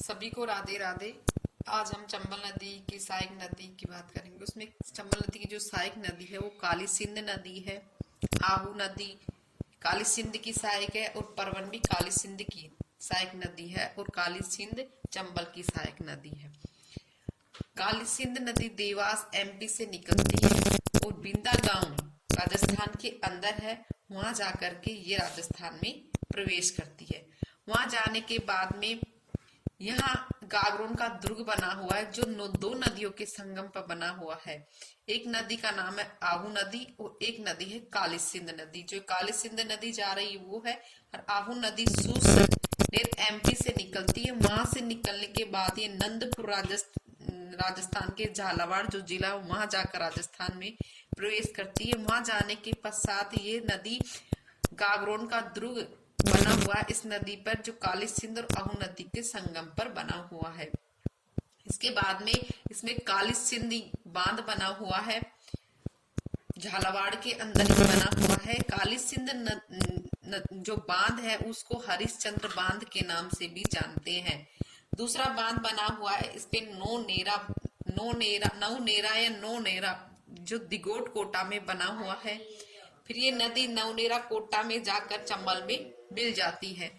सभी को राधे राधे। आज हम चंबल नदी की सहायक नदी की बात करेंगे। उसमें चंबल नदी की जो सहायक नदी है वो काली सिंध नदी है। आहू नदी काली सिंध की सहायक है और परवन भी काली सिंध की सहायक नदी है और काली सिंध चंबल की सहायक नदी है। काली सिंध नदी देवास एमपी से निकलती है और बिंदा गांव राजस्थान के अंदर है। वहां जाकर के ये राजस्थान में प्रवेश करती है। वहां जाने के बाद में यहाँ गागरोन का दुर्ग बना हुआ है जो दो नदियों के संगम पर बना हुआ है। एक नदी का नाम है आहू नदी और एक नदी है काली सिंध नदी। जो काली सिंध नदी जा रही है वो है और आहू नदी सुसनेर एमपी से निकलती है। वहां से निकलने के बाद ये नंदपुर राजस्थान के झालावाड़ जो जिला है वहां जाकर राजस्थान में प्रवेश करती है। वहां जाने के पश्चात ये नदी गागरोन का दुर्ग बना हुआ है इस नदी पर जो काली सिंध और आहू नदी के संगम पर बना हुआ है। इसके बाद में इसमें काली सिंध बांध बना हुआ है, झालावाड़ के अंदर ही बना हुआ है। काली सिंध जो बांध है उसको हरिश्चंद्र बांध के नाम से भी जानते हैं। दूसरा बांध बना हुआ है इस पे नौनेरा जो दिगोट कोटा में बना हुआ है। फिर ये नदी नवनेरा कोटा में जाकर चंबल में मिल जाती है।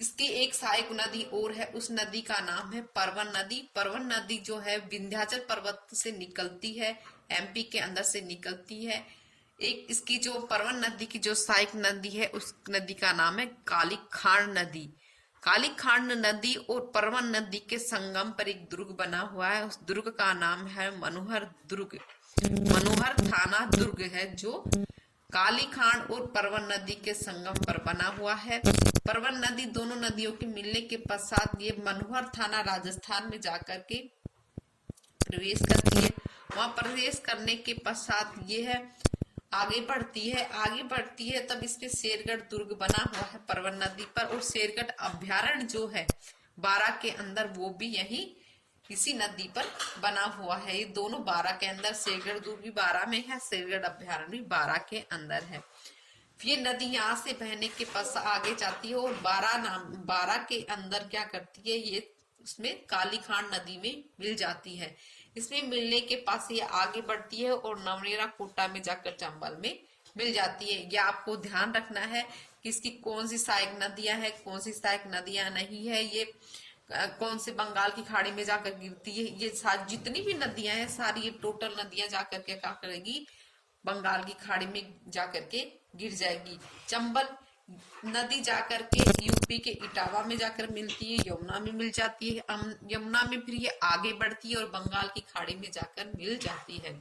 इसकी एक सहायक नदी और है, उस नदी का नाम है परवन नदी। परवन नदी जो है विंध्याचल पर्वत से निकलती है, एमपी के अंदर से निकलती है। एक इसकी जो परवन नदी की जो सहायक नदी है उस नदी का नाम है काली खांड नदी। काली खांड नदी और परवन नदी के संगम पर एक दुर्ग बना हुआ है। उस दुर्ग का नाम है मनोहर दुर्ग। मनोहर थाना दुर्ग है जो काली खांड और परवन नदी के संगम पर बना हुआ है। परवन नदी दोनों नदियों के मिलने के पश्चात ये मनोहर थाना राजस्थान में जाकर के प्रवेश करती है। वहां प्रवेश करने के पश्चात ये है आगे बढ़ती है तब इसमें शेरगढ़ दुर्ग बना हुआ है परवन नदी पर। और शेरगढ़ अभ्यारण्य जो है बारा के अंदर वो भी यही इसी नदी पर बना हुआ है। ये दोनों बारा के अंदर, शेरगढ़ दुर्ग भी बारा में है, शेरगढ़ अभ्यारण्य भी बारा के अंदर है। ये नदी यहाँ से बहने के पास आगे जाती है और बारा के अंदर क्या करती है ये उसमें काली खांड नदी में मिल जाती है। इसमें मिलने के पास ये आगे बढ़ती है और नवनेरा कोटा में जाकर चंबल में मिल जाती है। यह आपको ध्यान रखना है कि इसकी कौन सी सहायक नदियां हैं, कौन सी सहायक नदियां नहीं है, ये कौन से बंगाल की खाड़ी में जाकर गिरती है। ये सारी जितनी भी नदियां हैं सारी ये टोटल नदियां जाकर के क्या करेगी, बंगाल की खाड़ी में जाकर के गिर जाएगी। चंबल नदी जाकर के यूपी के इटावा में जाकर मिलती है, यमुना में मिल जाती है। यमुना में फिर ये आगे बढ़ती है और बंगाल की खाड़ी में जाकर मिल जाती है।